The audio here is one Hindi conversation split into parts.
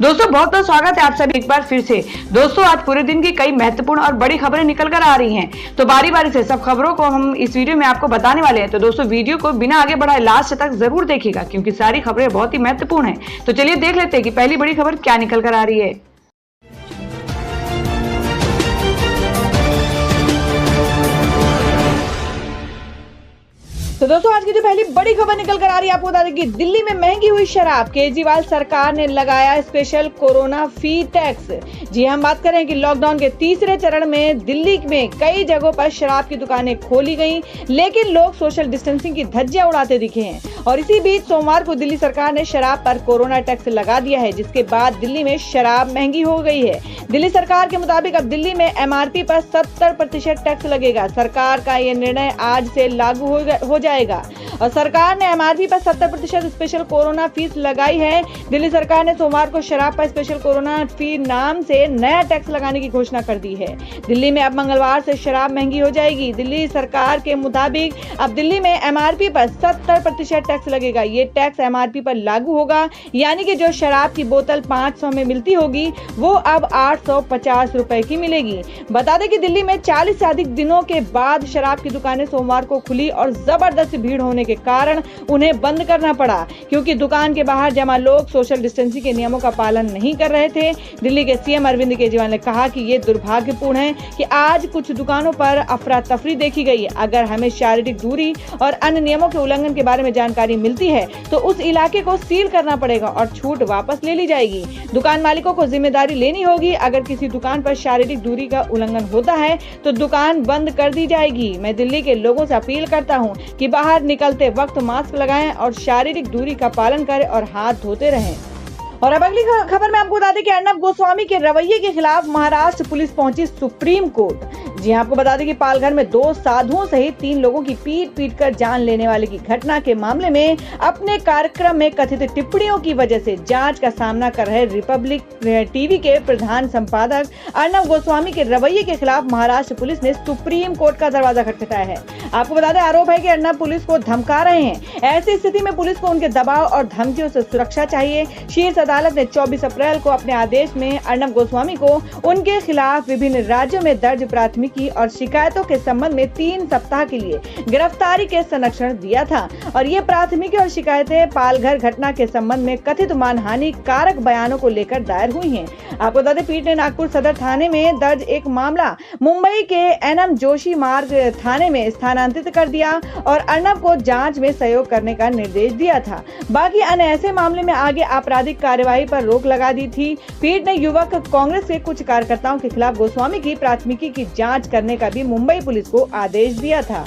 दोस्तों बहुत बहुत स्वागत है आप सभी एक बार फिर से। दोस्तों आज पूरे दिन की कई महत्वपूर्ण और बड़ी खबरें निकल कर आ रही हैं, तो बारी बारी से सब खबरों को हम इस वीडियो में आपको बताने वाले हैं। तो दोस्तों वीडियो को बिना आगे बढ़ाए लास्ट तक जरूर देखिएगा, क्योंकि सारी खबरें बहुत ही महत्वपूर्ण हैं। तो चलिए देख लेते हैं कि पहली बड़ी खबर क्या निकल कर आ रही है। तो दोस्तों आज की जो पहली बड़ी खबर निकल कर आ रही है, आपको बता दें कि दिल्ली में महंगी हुई शराब, केजरीवाल सरकार ने लगाया स्पेशल कोरोना फी टैक्स। जी हम बात करें कि लॉकडाउन के तीसरे चरण में दिल्ली में कई जगहों पर शराब की दुकानें खोली गई, लेकिन लोग सोशल डिस्टेंसिंग की धज्जियां उड़ाते दिखे हैं। और इसी बीच सोमवार को दिल्ली सरकार ने शराब पर कोरोना टैक्स लगा दिया है, जिसके बाद दिल्ली में शराब महंगी हो गई है। दिल्ली सरकार के मुताबिक अब दिल्ली में MRP पर 70% टैक्स लगेगा। सरकार का यह निर्णय आज से लागू हो जाएगा और सरकार ने MRP पर 70% स्पेशल कोरोना फीस लगाई है। दिल्ली सरकार ने सोमवार को शराब पर स्पेशल कोरोना फी नाम से नया टैक्स लगाने की घोषणा कर दी है। दिल्ली में अब मंगलवार से शराब महंगी हो जाएगी। दिल्ली सरकार के मुताबिक अब दिल्ली में MRP पर 70% टैक्स लगेगा। ये टैक्स MRP पर लागू होगा, यानी कि जो शराब की बोतल 500 में मिलती होगी वो अब 850 रुपए की मिलेगी। बता दें कि दिल्ली में 40 से अधिक दिनों के बाद शराब की दुकानें सोमवार को खुली और जबरदस्त भीड़ होने के कारण उन्हें बंद करना पड़ा, क्योंकि दुकान के बाहर जमा लोग सोशल डिस्टेंसिंग के नियमों का पालन नहीं कर रहे थे। दिल्ली के CM अरविंद केजरीवाल ने कहा कि ये दुर्भाग्यपूर्ण है कि आज कुछ दुकानों पर अफरा तफरी देखी गई। अगर हमें शारीरिक दूरी और अन्य नियमों के उल्लंघन के बारे में जानकारी मिलती है तो उस इलाके को सील करना पड़ेगा और छूट वापस ले ली जाएगी। दुकान मालिकों को जिम्मेदारी लेनी होगी। अगर किसी दुकान पर शारीरिक दूरी का उल्लंघन होता है तो दुकान बंद कर दी जाएगी। मैं दिल्ली के लोगों से अपील करता हूं कि बाहर निकलते वक्त मास्क लगाएं और शारीरिक दूरी का पालन करें और हाथ धोते रहें। और अब अगली खबर में आपको बता दें कि अर्नब गोस्वामी के रवैये के खिलाफ महाराष्ट्र पुलिस पहुंची सुप्रीम कोर्ट। जी आपको बता दें कि पालघर में 2 साधुओं सहित 3 लोगों की पीट कर जान लेने वाले की घटना के मामले में अपने कार्यक्रम में कथित टिप्पणियों की वजह से जांच का सामना कर रहे रिपब्लिक टीवी के प्रधान संपादक अर्नब गोस्वामी के रवैये के खिलाफ महाराष्ट्र पुलिस ने सुप्रीम कोर्ट का दरवाजा खटखटाया है। आपको बता दें आरोप है कि अर्नब पुलिस को धमका रहे हैं। ऐसी स्थिति में पुलिस को उनके दबाव और धमकियों से सुरक्षा चाहिए। शीर्ष अदालत ने 24 अप्रैल को अपने आदेश में अर्नब गोस्वामी को उनके खिलाफ विभिन्न राज्यों में दर्ज प्राथमिकी और शिकायतों के संबंध में 3 सप्ताह के लिए गिरफ्तारी के संरक्षण दिया था। और ये प्राथमिकी और शिकायतें पालघर घटना के संबंध में कथित मानहानि कारक बयानों को लेकर दायर हुई हैं। आपको बता दें पीठ ने नागपुर सदर थाने में दर्ज एक मामला मुंबई के NM जोशी मार्ग थाने में स्थानांतरित कर दिया और अर्नब को जांच में सहयोग करने का निर्देश दिया था। बाकी अन्य ऐसे मामले में आगे आपराधिक कार्यवाही पर रोक लगा दी थी। पीठ ने युवक कांग्रेस के कुछ कार्यकर्ताओं के खिलाफ गोस्वामी की प्राथमिकी की जांच करने का भी मुंबई पुलिस को आदेश दिया था।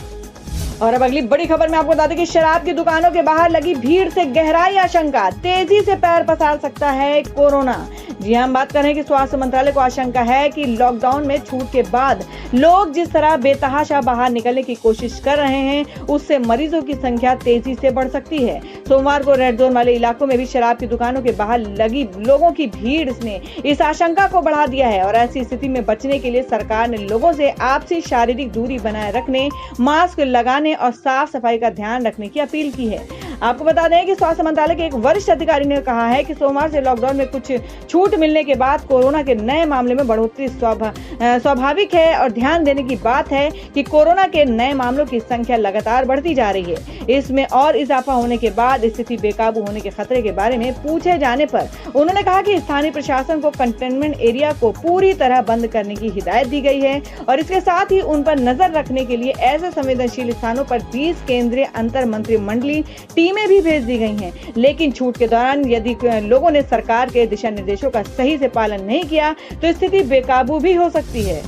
और अब अगली बड़ी खबर में आपको बता दें कि शराब की दुकानों के बाहर लगी भीड़ से गहराई आशंका, तेजी से पैर पसार सकता है कोरोना। जी हम बात करें कि स्वास्थ्य मंत्रालय को आशंका है कि लॉकडाउन में छूट के बाद लोग जिस तरह बेतहाशा बाहर निकलने की कोशिश कर रहे हैं, उससे मरीजों की संख्या तेजी से बढ़ सकती है। सोमवार को रेड जोन वाले इलाकों में भी शराब की दुकानों के बाहर लगी लोगों की भीड़ ने इस आशंका को बढ़ा दिया है। और ऐसी स्थिति में बचने के लिए सरकार ने लोगों से आपसी शारीरिक दूरी बनाए रखने, मास्क लगाने और साफ सफाई का ध्यान रखने की अपील की है। आपको बता दें कि स्वास्थ्य मंत्रालय के एक वरिष्ठ अधिकारी ने कहा है कि सोमवार से लॉकडाउन में कुछ छूट मिलने के बाद कोरोना के नए मामले में बढ़ोतरी स्वाभाविक है और ध्यान देने की बात है कि कोरोना के नए मामलों की संख्या लगातार बढ़ती जा रही है। इसमें और इजाफा होने के बाद स्थिति बेकाबू होने के खतरे के बारे में पूछे जाने पर उन्होंने कहा कि स्थानीय प्रशासन को कंटेनमेंट एरिया को पूरी तरह बंद करने की हिदायत दी गई है और इसके साथ ही उन पर नजर रखने के लिए ऐसे संवेदनशील स्थानों पर 20 केंद्रीय अंतर मंत्रिमंडलीय टीमें भी भेज दी गई हैं। लेकिन छूट के दौरान यदि लोगों ने सरकार के दिशा निर्देशों का सही से पालन नहीं किया तो स्थिति बेकाबू भी हो सकती है।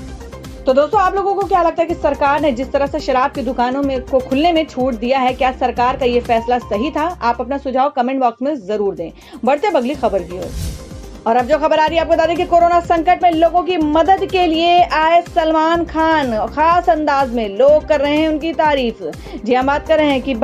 तो दोस्तों आप लोगों को क्या लगता है कि सरकार ने जिस तरह से शराब की दुकानों में को खुलने में छूट दिया है, क्या सरकार का ये फैसला सही था? आप अपना सुझाव कमेंट बॉक्स में जरूर दें। बढ़ते अगली खबर की ओर। और अब जो खबर आ रही है आपको बता दें कि कोरोना संकट में लोगों की मदद के लिए आए सलमान खान खास अंदाज में लोग कर रहे हैं उनकी तारीफ। जी हम बात कर रहे हैं कि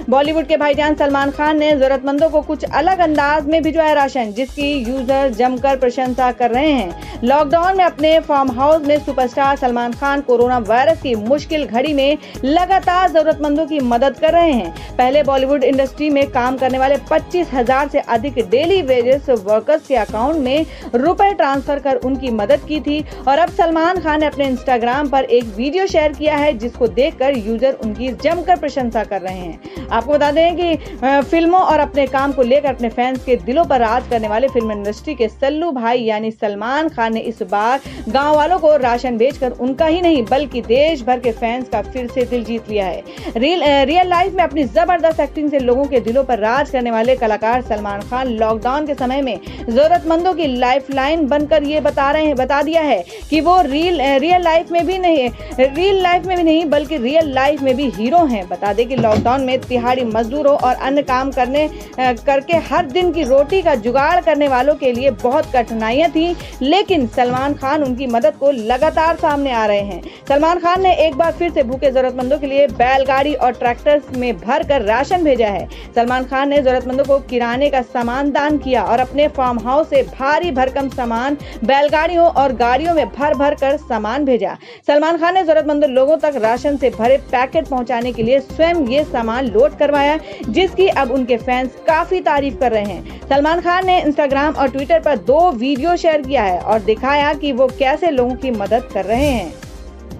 बॉलीवुड के भाईजान सलमान खान ने जरूरतमंदों को कुछ अलग अंदाज में भिजवाया राशन, जिसकी यूजर जमकर प्रशंसा कर रहे हैं। लॉकडाउन में अपने फार्म हाउस में superstar Salman Khan corona virus की मुश्किल घड़ी में लगातार जरूरतमंदों की मदद कर रहे हैं। पहले बॉलीवुड इंडस्ट्री में काम करने वाले 25,000 से अधिक डेली वेजेस वर्कर्स के अकाउंट अकाउंट में रुपए ट्रांसफर कर उनकी मदद की थी। और अब सलमान खान ने अपने इंस्टाग्राम पर एक वीडियो शेयर किया है जिसको देखकर यूजर उनकी जमकर प्रशंसा कर रहे हैं। आपको बता दें कि फिल्मों और अपने काम को लेकर अपने फैंस के दिलों पर राज करने वाले फिल्म इंडस्ट्री के सल्लू भाई यानी सलमान खान ने इस बार गांव वालों को राशन भेजकर उनका ही नहीं बल्कि देश भर के फैंस का फिर से दिल जीत लिया है। रियल लाइफ में अपनी जबरदस्त एक्टिंग से लोगों के दिलों पर राज करने वाले कलाकार सलमान खान लॉकडाउन के समय में जरूरतमंदों की लाइफलाइन बनकर ये बता दिया है कि वो रियल लाइफ में भी नहीं बल्कि रियल लाइफ में भी हीरो हैं। बता दें कि लॉकडाउन में दिहाड़ी मजदूरों और अन्य काम करके हर दिन की रोटी का जुगाड़ करने वालों के लिए बहुत कठिनाइयां थी, लेकिन सलमान खान उनकी मदद को लगातार सामने आ रहे हैं। सलमान खान ने एक बार फिर से भूखे जरूरतमंदों के लिए बैलगाड़ी और ट्रैक्टर्स में भर कर राशन भेजा है। सलमान खान ने जरूरतमंदों को किराने का सामान दान किया और अपने फार्म हाउस से भारी भरकम सामान बैलगाड़ियों और गाड़ियों में भर कर सामान भेजा। सलमान खान ने जरूरतमंद लोगों तक राशन से भरे पैकेट पहुंचाने के लिए स्वयं ये सामान लोड करवाया, जिसकी अब उनके फैंस काफी तारीफ कर रहे हैं। सलमान खान ने इंस्टाग्राम और ट्विटर पर 2 वीडियो शेयर किया है और दिखाया कि वो कैसे लोगों की मदद कर रहे हैं।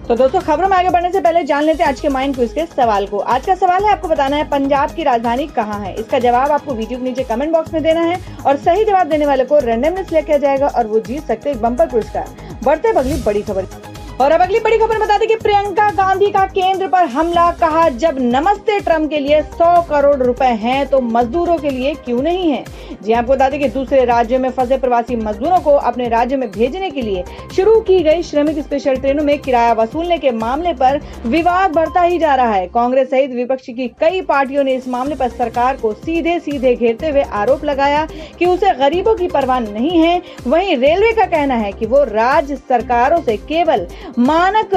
तो दोस्तों, खबरों में आगे बढ़ने से पहले जान लेते हैं आज के माइंड क्विज के सवाल को। आज का सवाल है, आपको बताना है पंजाब की राजधानी कहाँ है। इसका जवाब आपको वीडियो के नीचे कमेंट बॉक्स में देना है और सही जवाब देने वाले को रैंडमली सिलेक्ट किया जाएगा और वो जीत सकते हैं बम्पर पुरस्कार। बढ़ते अगली बड़ी खबर। और अब अगली बड़ी खबर बता दें कि प्रियंका गांधी का केंद्र पर हमला, कहा जब नमस्ते ट्रम्प के लिए 100 करोड़ रुपए हैं तो मजदूरों के लिए क्यों नहीं है। जी आपको बता दें कि दूसरे राज्यों में फंसे प्रवासी मजदूरों को अपने राज्य में भेजने के लिए शुरू की गई श्रमिक स्पेशल ट्रेनों में किराया वसूलने के मामले पर विवाद बढ़ता ही जा रहा है। कांग्रेस सहित विपक्ष की कई पार्टियों ने इस मामले पर सरकार को सीधे घेरते हुए आरोप लगाया कि उसे गरीबों की परवाह नहीं है। वहीं रेलवे का कहना है कि वो राज्य सरकारों से केवल मानक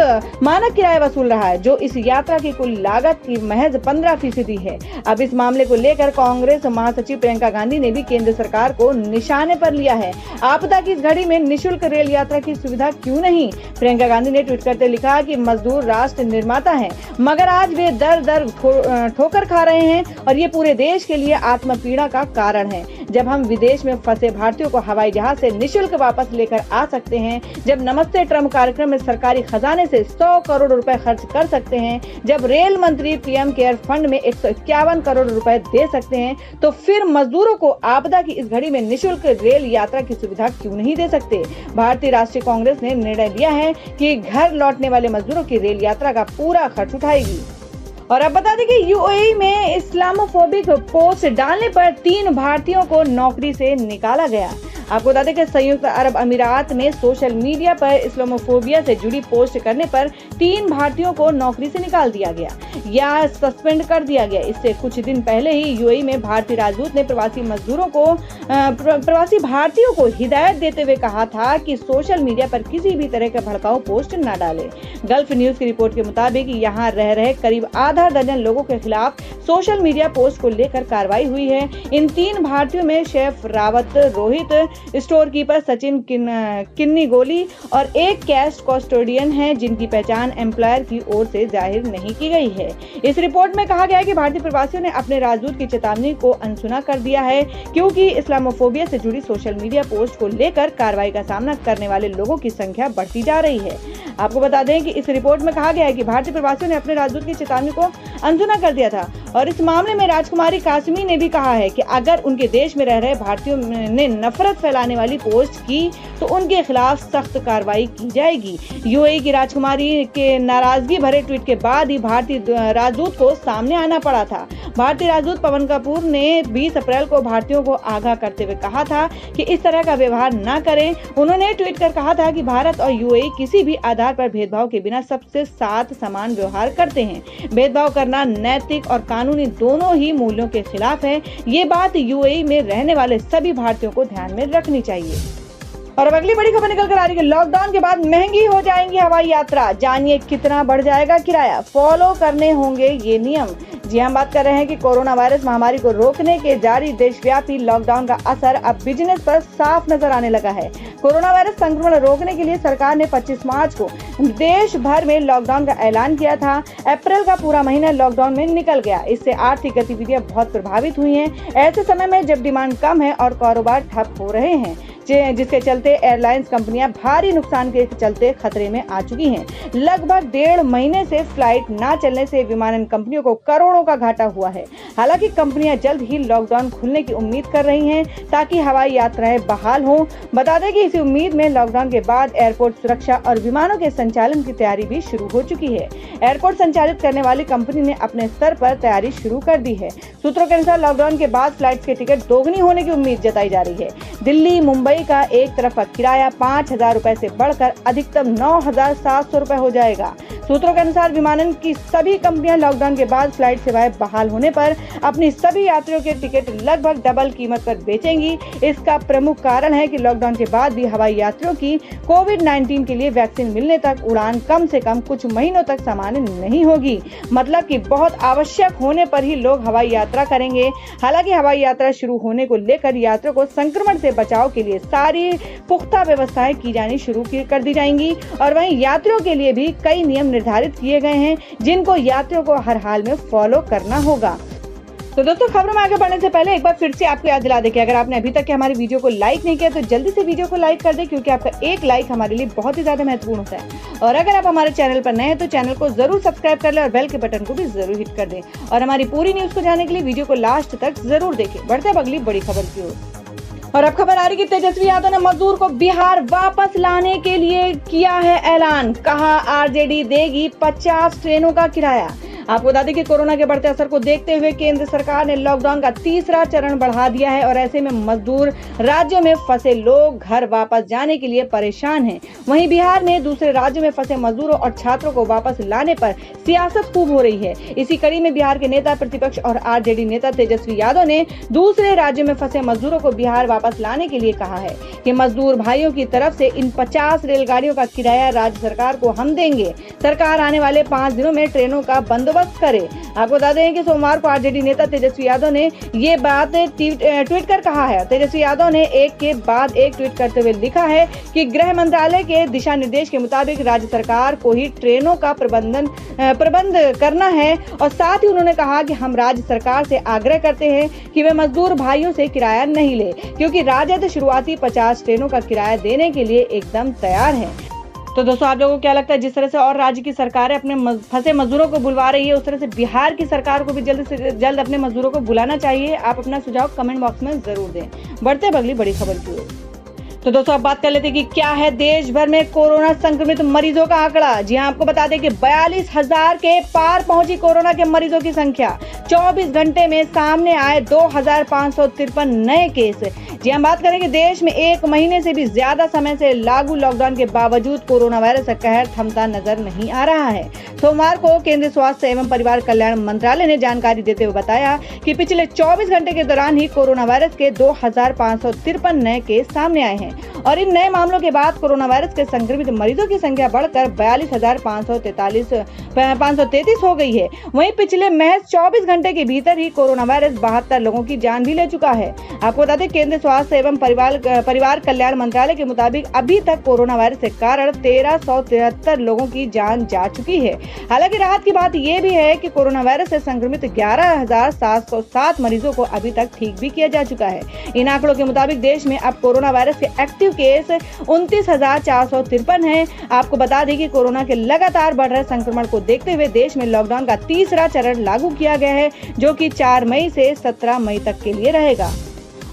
किराया वसूल रहा है, जो इस यात्रा की कुल लागत की महज 15% है। अब इस मामले को लेकर कांग्रेस महासचिव प्रियंका गांधी ने भी केंद्र सरकार को निशाने पर लिया है। आपदा की इस घड़ी में निःशुल्क रेल यात्रा की सुविधा क्यों नहीं। प्रियंका गांधी ने ट्वीट करते लिखा कि मजदूर राष्ट्र निर्माता हैं, मगर आज वे दर ठोकर खा रहे हैं और ये पूरे देश के लिए आत्मपीड़ा का कारण है। जब हम विदेश में फंसे भारतीयों को हवाई जहाज से निःशुल्क वापस लेकर आ सकते हैं, जब नमस्ते ट्रम्प कार्यक्रम में सरकारी खजाने से 100 करोड़ रुपए खर्च कर सकते हैं, जब रेल मंत्री पीएम केयर फंड में 151 करोड़ रुपए दे सकते हैं, तो फिर मजदूरों को आपदा की इस घड़ी में निःशुल्क रेल यात्रा की सुविधा क्यों नहीं दे सकते। भारतीय राष्ट्रीय कांग्रेस ने निर्णय लिया है कि घर लौटने वाले मजदूरों की रेल यात्रा का पूरा खर्च उठाएगी। और अब बता दें कि यूएई में इस्लामोफोबिक पोस्ट डालने पर 3 भारतीयों को नौकरी से निकाला गया। आपको बता दें कि संयुक्त अरब अमीरात में सोशल मीडिया पर इस्लामोफोबिया से जुड़ी पोस्ट करने पर 3 भारतीयों को नौकरी से निकाल दिया गया या सस्पेंड कर दिया गया। इससे कुछ दिन पहले ही यूएई में भारतीय राजदूत ने प्रवासी भारतीयों को हिदायत देते हुए कहा था कि सोशल मीडिया पर किसी भी तरह का भड़काऊ पोस्ट न डालें। गल्फ न्यूज की रिपोर्ट के मुताबिक यहाँ रह रहे करीब आधा दर्जन लोगों के खिलाफ सोशल मीडिया पोस्ट को लेकर कार्रवाई हुई है। इन 3 भारतीयों में chef Rawat Rohit, store keeper Sachin Kinni Goli और एक कैश कस्टोडियन है, जिनकी पहचान एम्प्लॉयर की ओर से जाहिर नहीं की गई है। इस रिपोर्ट में कहा गया है कि भारतीय प्रवासियों ने अपने राजदूत की चेतावनी को अनसुना कर दिया है, क्योंकि इस्लामोफोबिया से जुड़ी सोशल मीडिया पोस्ट को लेकर कार्रवाई का सामना करने वाले लोगों की संख्या बढ़ती जा रही है। आपको बता दें कि इस रिपोर्ट में कहा गया है कि भारतीय प्रवासियों ने अपने राजदूत की चेतावनी को अनसुना कर दिया था और इस मामले में राजकुमारी कासमी ने भी कहा है कि अगर उनके देश में रह रहे भारतीयों ने नफरत फैलाने वाली पोस्ट की तो उनके खिलाफ सख्त कार्रवाई की जाएगी। यूएई की राजकुमारी के नाराजगी भरे ट्वीट के बाद ही भारतीय राजदूत को सामने आना पड़ा था। भारतीय राजदूत पवन कपूर ने 20 अप्रैल को भारतीयों को आगाह करते हुए कहा था कि इस तरह का व्यवहार न करें। उन्होंने ट्वीट कर कहा था कि भारत और यूएई किसी भी आधार पर भेदभाव के बिना सबसे साथ समान व्यवहार करते हैं। भेदभाव करना नैतिक और कानूनी दोनों ही मूल्यों के खिलाफ है। ये बात यूएई में रहने वाले सभी भारतीयों को ध्यान में रखनी चाहिए। और अब अगली बड़ी खबर निकल कर आ रही है। लॉकडाउन के बाद महंगी हो जाएंगी हवाई यात्रा, जानिए कितना बढ़ जाएगा किराया, फॉलो करने होंगे ये नियम। जी हम बात कर रहे हैं कि कोरोना वायरस महामारी को रोकने के जारी देशव्यापी लॉकडाउन का असर अब बिजनेस पर साफ नजर आने लगा है। कोरोना वायरस संक्रमण रोकने के लिए सरकार ने 25 मार्च को देश भर में लॉकडाउन का ऐलान किया था। अप्रैल का पूरा महीना लॉकडाउन में निकल गया। इससे आर्थिक गतिविधियां बहुत प्रभावित हुई हैं। ऐसे समय में जब डिमांड कम है और कारोबार ठप हो रहे हैं, जिसके चलते एयरलाइंस कंपनियां भारी नुकसान के चलते खतरे में आ चुकी हैं। लगभग 1.5 महीने से फ्लाइट ना चलने से विमानन कंपनियों को करोड़ों का घाटा हुआ है। हालांकि कंपनियां जल्द ही लॉकडाउन खुलने की उम्मीद कर रही हैं ताकि हवाई यात्राएं बहाल हों। बता दें कि इसी उम्मीद में लॉकडाउन के बाद एयरपोर्ट सुरक्षा और विमानों के संचालन की तैयारी भी शुरू हो चुकी है। एयरपोर्ट संचालित करने वाली कंपनी ने अपने स्तर पर तैयारी शुरू कर दी है। सूत्रों के अनुसार लॉकडाउन के बाद फ्लाइट्स के टिकट दोगुनी होने की उम्मीद जताई जा रही है। दिल्ली मुंबई का एक तरफ का किराया 5,000 रुपए से बढ़कर अधिकतम 9,700 रुपए हो जाएगा। सूत्रों के अनुसार विमानन की सभी कंपनियां लॉकडाउन के बाद फ्लाइट सेवाएं बहाल होने पर अपनी सभी यात्रियों के टिकट लगभग डबल कीमत पर बेचेंगी। इसका प्रमुख कारण है कि लॉकडाउन के बाद भी हवाई यात्रियों की कोविड-19 के लिए वैक्सीन मिलने तक उड़ान कम से कम कुछ महीनों तक सामान्य नहीं होगी। मतलब कि बहुत आवश्यक होने पर ही लोग हवाई यात्रा करेंगे। हालांकि हवाई यात्रा शुरू होने को लेकर यात्रियों को संक्रमण से बचाव के लिए सारी पुख्ता व्यवस्थाएं की जानी शुरू कर दी जाएंगी और वहीं यात्रियों के लिए भी कई नियम निर्धारित किए गए हैं जिनको यात्रियों को हर हाल में फॉलो करना होगा। तो दोस्तों, खबरों में आगे बढ़ने से पहले एक बार फिर से आपको याद दिला दें कि अगर आपने अभी तक हमारी वीडियो को लाइक नहीं किया तो जल्दी से वीडियो को लाइक कर दें, क्योंकि आपका एक लाइक हमारे लिए बहुत ही ज्यादा महत्वपूर्ण होता है। और अगर आप हमारे चैनल पर नए हैं तो चैनल को जरूर सब्सक्राइब कर लें और बेल के बटन को भी जरूर हिट कर दें। और हमारी पूरी न्यूज को जानने के लिए वीडियो को लास्ट तक जरूर देखें। बढ़ते हैं अगली बड़ी खबर की ओर। और अब खबर आ रही कि तेजस्वी यादव ने मजदूर को बिहार वापस लाने के लिए किया है ऐलान। कहा आरजेडी देगी 50 ट्रेनों का किराया। आपको बता दें कि कोरोना के बढ़ते असर को देखते हुए केंद्र सरकार ने लॉकडाउन का तीसरा चरण बढ़ा दिया है और ऐसे में मजदूर राज्यों में फंसे लोग घर वापस जाने के लिए परेशान हैं। वहीं बिहार में दूसरे राज्यों में फंसे मजदूरों और छात्रों को वापस लाने पर सियासत खूब हो रही है। इसी कड़ी में बिहार के नेता प्रतिपक्ष और आरजेडी नेता तेजस्वी यादव ने दूसरे राज्यों में फंसे मजदूरों को बिहार वापस लाने के लिए कहा है कि मजदूर भाइयों की तरफ से इन 50 रेलगाड़ियों का किराया राज्य सरकार को हम देंगे। सरकार आने वाले 5 दिनों में ट्रेनों का बंदोबस्त करे। आपको बता दें कि सोमवार को आरजेडी नेता तेजस्वी यादव ने ये बात ट्वीट कर कहा है। तेजस्वी यादव ने एक के बाद एक ट्वीट करते हुए लिखा है कि गृह मंत्रालय के दिशा निर्देश के मुताबिक राज्य सरकार को ही ट्रेनों का प्रबंध करना है। और साथ ही उन्होंने कहा कि हम राज्य सरकार से आग्रह करते हैं कि वे मजदूर भाइयों से किराया नहीं ले, क्योंकि राजद शुरुआती 50 ट्रेनों का किराया देने के लिए एकदम तैयार है। तो दोस्तों, आप लोगों को क्या लगता है, जिस तरह से और राज्य की सरकारें अपने फंसे मजदूरों को बुलवा रही है, उस तरह से बिहार की सरकार को भी जल्द से जल्द अपने मजदूरों को बुलाना चाहिए? आप अपना सुझाव कमेंट बॉक्स में जरूर दें। बढ़ते हैं अगली बड़ी खबर की ओर। तो दोस्तों, अब बात कर लेते हैं कि क्या है देश भर में कोरोना संक्रमित मरीजों का आंकड़ा। जी हां, आपको बता दें कि 42,000 के पार पहुंची कोरोना के मरीजों की संख्या। 24 घंटे में सामने आए 2,553 नए केस। जी हम बात करें कि देश में 1 महीने से भी ज्यादा समय से लागू लॉकडाउन के बावजूद कोरोना वायरस का कहर थमता नजर नहीं आ रहा है। सोमवार को केंद्रीय स्वास्थ्य एवं परिवार कल्याण मंत्रालय ने जानकारी देते हुए बताया कि पिछले 24 घंटे के दौरान ही कोरोना वायरस के 2,553 नए केस सामने आए हैं और इन नए मामलों के बाद कोरोना वायरस के संक्रमित मरीजों की संख्या बढ़कर 42,533 हो गई है। वहीं पिछले महज 24 घंटे के भीतर ही कोरोना वायरस 72 लोगों की जान भी ले चुका है। आपको बता दें, केंद्रीय स्वास्थ्य एवं परिवार कल्याण मंत्रालय के मुताबिक अभी तक कोरोना वायरस के कारण 1373 लोगों की जान जा चुकी है। हालांकि राहत की बात यह भी है कि कोरोना वायरस से संक्रमित 11,707 मरीजों को अभी तक ठीक भी किया जा चुका है। इन आंकड़ों के मुताबिक देश में अब कोरोना वायरस के एक्टिव केस 29,453 हैं। आपको बता दें कि कोरोना के लगातार बढ़ रहे संक्रमण को देखते हुए देश में लॉकडाउन का तीसरा चरण लागू किया गया है, जो कि 4 मई से 17 मई तक के लिए रहेगा।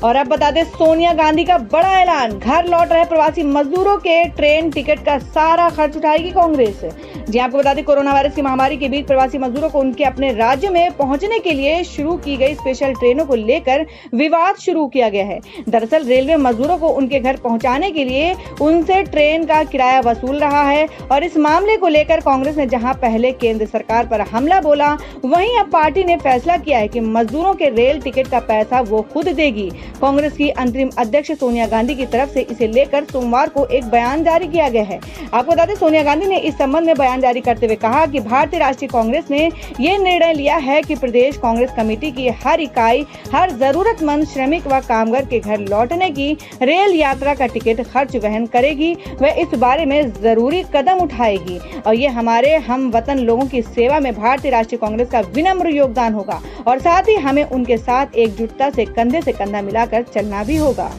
और अब बता दें, सोनिया गांधी का बड़ा ऐलान, घर लौट रहे प्रवासी मजदूरों के ट्रेन टिकट का सारा खर्च उठाएगी कांग्रेस। जी आपको बता दें, कोरोना वायरस की महामारी के बीच प्रवासी मजदूरों को उनके अपने राज्य में पहुंचने के लिए शुरू की गई स्पेशल ट्रेनों को लेकर विवाद शुरू किया गया है। दरअसल रेलवे मजदूरों को उनके घर पहुंचाने के लिए उनसे ट्रेन का किराया वसूल रहा है और इस मामले को लेकर कांग्रेस ने जहां पहले केंद्र सरकार पर हमला बोला, वहीं अब पार्टी ने फैसला किया है कि मजदूरों के रेल टिकट का पैसा वो खुद देगी। कांग्रेस की अंतरिम अध्यक्ष सोनिया गांधी की तरफ से इसे लेकर सोमवार को एक बयान जारी किया गया है। आपको बता दें, सोनिया गांधी ने इस संबंध में बयान जारी करते हुए कहा कि भारतीय राष्ट्रीय कांग्रेस ने ये निर्णय लिया है कि प्रदेश कांग्रेस कमेटी की हर इकाई हर जरूरतमंद श्रमिक व कामगार के घर लौटने की रेल यात्रा का टिकट खर्च वहन करेगी। वह इस बारे में जरूरी कदम उठाएगी और ये हमारे हम वतन लोगों की सेवा में भारतीय राष्ट्रीय कांग्रेस का विनम्र योगदान होगा और साथ ही हमें उनके साथ एकजुटता से कंधे से कंधा मिलाकर चलना भी होगा।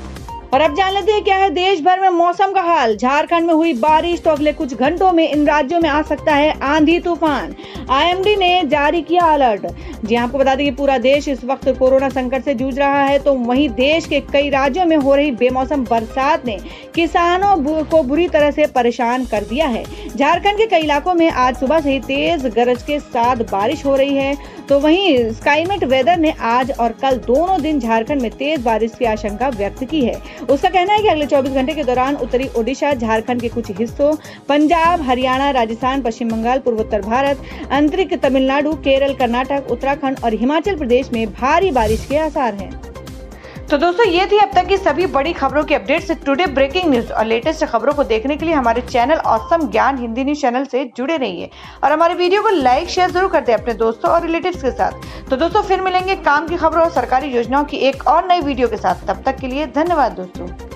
और अब जान लेते हैं क्या है देश भर में मौसम का हाल। झारखंड में हुई बारिश तो अगले कुछ घंटों में इन राज्यों में आ सकता है आंधी तूफान। आईएमडी ने जारी किया अलर्ट। जी आपको बता दें कि पूरा देश इस वक्त कोरोना संकट से जूझ रहा है, तो वहीं देश के कई राज्यों में हो रही बेमौसम बरसात ने किसानों को बुरी तरह से परेशान कर दिया है। झारखंड के कई इलाकों में आज सुबह से ही तेज गरज के साथ बारिश हो रही है। तो वहीं स्काईमेट वेदर ने आज और कल दोनों दिन झारखंड में तेज बारिश की आशंका व्यक्त की है। उसका कहना है कि अगले 24 घंटे के दौरान उत्तरी ओडिशा, झारखंड के कुछ हिस्सों, पंजाब, हरियाणा, राजस्थान, पश्चिम बंगाल, पूर्वोत्तर भारत, आंतरिक तमिलनाडु, केरल, कर्नाटक, उत्तराखंड और हिमाचल प्रदेश में भारी बारिश के आसार हैं। तो दोस्तों ये थी अब तक की सभी बड़ी खबरों की अपडेट्स। टुडे ब्रेकिंग न्यूज और लेटेस्ट खबरों को देखने के लिए हमारे चैनल ऑसम ज्ञान हिंदी न्यूज चैनल से जुड़े रहिए और हमारे वीडियो को लाइक शेयर जरूर करते हैं अपने दोस्तों और रिलेटिव्स के साथ। तो दोस्तों फिर मिलेंगे काम की खबरों और सरकारी योजनाओं की एक और नई वीडियो के साथ। तब तक के लिए धन्यवाद दोस्तों।